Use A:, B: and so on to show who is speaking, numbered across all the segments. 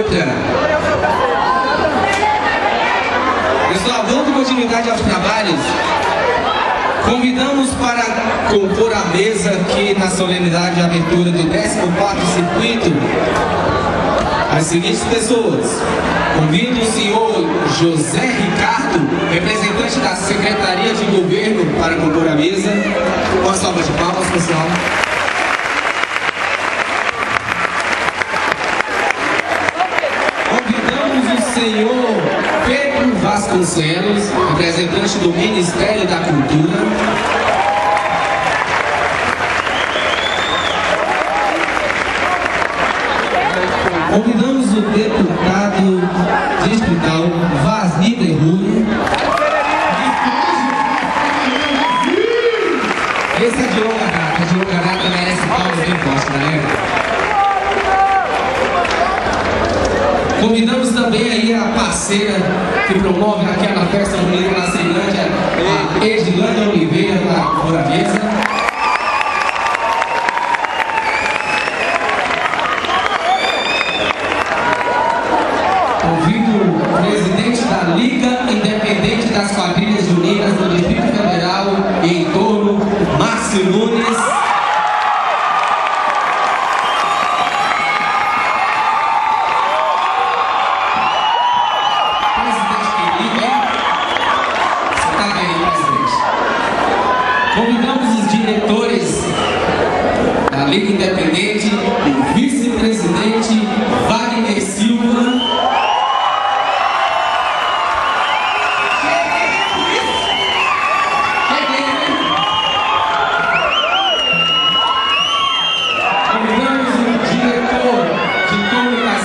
A: outra. Pessoal, dando continuidade aos trabalhos, convidamos para compor a mesa aqui na solenidade de abertura do 14º circuito as seguintes pessoas. Convido o senhor José Ricardo, representante da Secretaria de Governo, para compor a mesa. Uma salva de palmas, pessoal. Convidamos o senhor Pedro Vasconcelos, representante do Ministério da Cultura. Convidamos o deputado distrital Vasni Derrulho. Esse é de longa data, merece palmas bem fortes, galera. Convidamos também aí a parceira que promove aquela festa bonita na Ceilândia, a Edilândia Oliveira, para compor a mesa. Convido o presidente da Liga Independente das Quadrilhas Juninas do Distrito Federal e entorno, Márcio Nunes. Presidente querido, hein? Você está bem, presidente. Convidamos os diretores da Liga Independente, o vice-presidente Wagner Silva.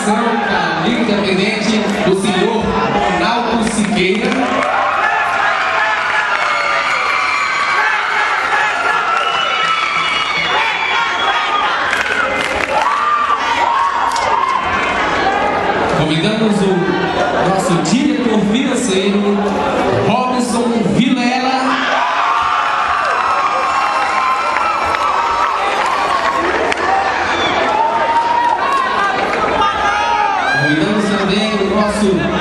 A: Da Liga Independente, o senhor Ronaldo Siqueira. Convidamos o nosso diretor financeiro, Robson Vilela. Convidamos também o nosso